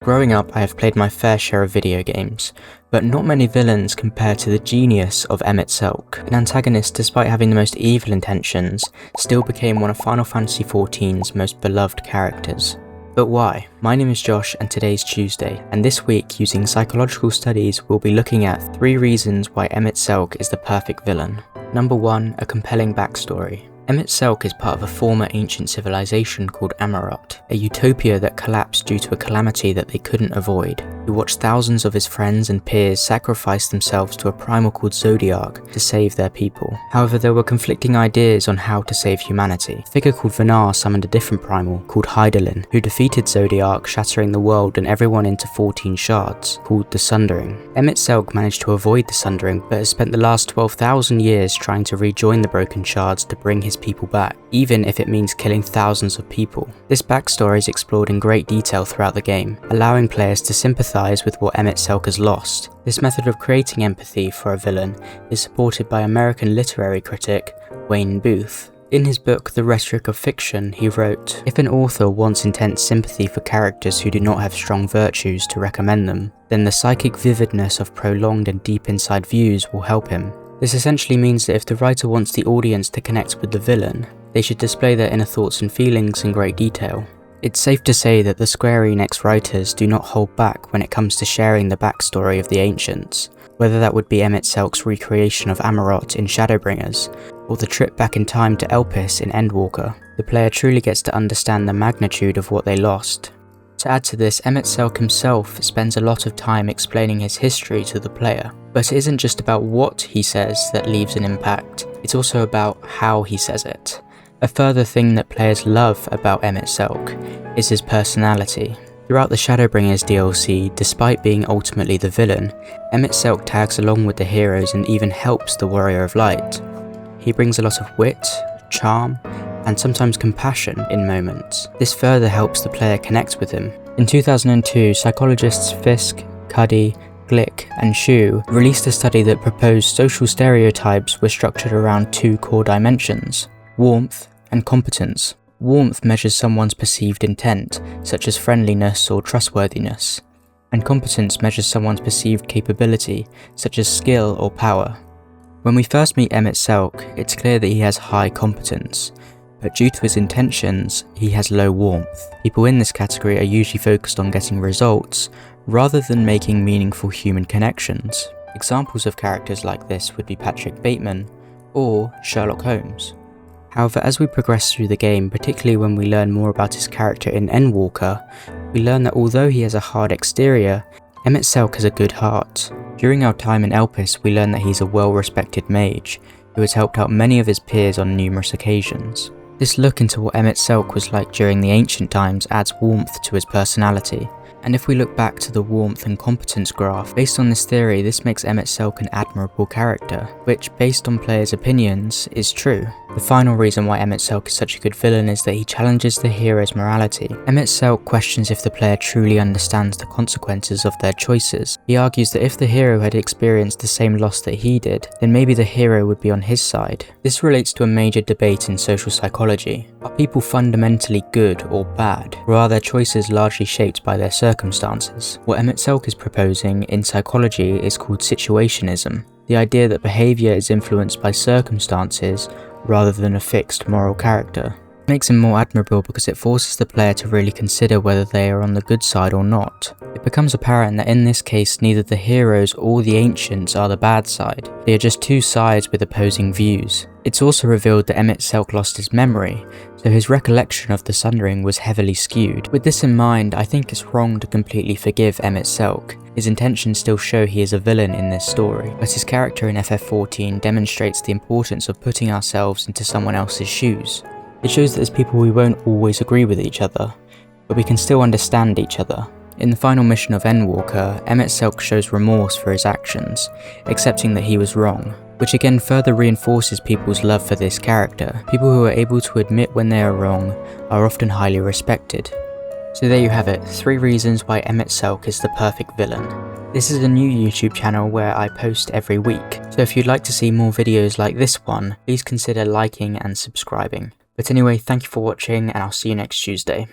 Growing up, I have played my fair share of video games, but not many villains compare to the genius of Emet Selch. An antagonist, despite having the most evil intentions, still became one of Final Fantasy XIV's most beloved characters. But why? My name is Josh and today's Tuesday, and this week, using psychological studies, we'll be looking at 3 reasons why Emet Selch is the perfect villain. Number 1, a compelling backstory. Emet Selch is part of a former ancient civilization called Amarot, a utopia that collapsed due to a calamity that they couldn't avoid. He watched thousands of his friends and peers sacrifice themselves to a primal called Zodiac to save their people. However, there were conflicting ideas on how to save humanity. A figure called Vanar summoned a different primal called Hydaelyn, who defeated Zodiac, shattering the world and everyone into 14 shards, called the Sundering. Emet Selch managed to avoid the Sundering, but has spent the last 12,000 years trying to rejoin the broken shards to bring his people back, even if it means killing thousands of people. This backstory is explored in great detail throughout the game, allowing players to sympathise with what Emet Selch has lost. This method of creating empathy for a villain is supported by American literary critic Wayne Booth. In his book, The Rhetoric of Fiction, he wrote, "If an author wants intense sympathy for characters who do not have strong virtues to recommend them, then the psychic vividness of prolonged and deep inside views will help him." This essentially means that if the writer wants the audience to connect with the villain, they should display their inner thoughts and feelings in great detail. It's safe to say that the Square Enix writers do not hold back when it comes to sharing the backstory of the ancients, whether that would be Emet Selch's recreation of Amarot in Shadowbringers, or the trip back in time to Elpis in Endwalker. The player truly gets to understand the magnitude of what they lost. To add to this, Emet Selch himself spends a lot of time explaining his history to the player. But it isn't just about what he says that leaves an impact, it's also about how he says it. A further thing that players love about Emet Selch is his personality. Throughout the Shadowbringers DLC, despite being ultimately the villain, Emet Selch tags along with the heroes and even helps the Warrior of Light. He brings a lot of wit, charm, and sometimes compassion in moments. This further helps the player connect with him. In 2002, psychologists Fisk, Cuddy, Glick, and Shu released a study that proposed social stereotypes were structured around 2 core dimensions: warmth and competence. Warmth measures someone's perceived intent, such as friendliness or trustworthiness, and competence measures someone's perceived capability, such as skill or power. When we first meet Emet Selch, it's clear that he has high competence, but due to his intentions, he has low warmth. People in this category are usually focused on getting results, rather than making meaningful human connections. Examples of characters like this would be Patrick Bateman or Sherlock Holmes. However, as we progress through the game, particularly when we learn more about his character in Endwalker, we learn that although he has a hard exterior, Emet Selch has a good heart. During our time in Elpis, we learn that he's a well-respected mage, who has helped out many of his peers on numerous occasions. This look into what Emet Selch was like during the ancient times adds warmth to his personality. And if we look back to the warmth and competence graph, based on this theory, this makes Emet Selch an admirable character, which, based on players' opinions, is true. The final reason why Emet Selch is such a good villain is that he challenges the hero's morality. Emet Selch questions if the player truly understands the consequences of their choices. He argues that if the hero had experienced the same loss that he did, then maybe the hero would be on his side. This relates to a major debate in social psychology. Are people fundamentally good or bad, or are their choices largely shaped by their circumstances? What Emet Selch is proposing in psychology is called situationism, the idea that behaviour is influenced by circumstances rather than a fixed moral character. It makes him more admirable because it forces the player to really consider whether they are on the good side or not. It becomes apparent that in this case neither the heroes or the ancients are the bad side, they are just 2 sides with opposing views. It's also revealed that Emet Selch lost his memory, so his recollection of the Sundering was heavily skewed. With this in mind, I think it's wrong to completely forgive Emet Selch. His intentions still show he is a villain in this story, but his character in FF14 demonstrates the importance of putting ourselves into someone else's shoes. It shows that as people we won't always agree with each other, but we can still understand each other. In the final mission of Endwalker, Emet Selch shows remorse for his actions, accepting that he was wrong, which again further reinforces people's love for this character. People who are able to admit when they are wrong are often highly respected. So there you have it, 3 reasons why Emet Selch is the perfect villain. This is a new YouTube channel where I post every week, so if you'd like to see more videos like this one, please consider liking and subscribing. But anyway, thank you for watching and I'll see you next Tuesday.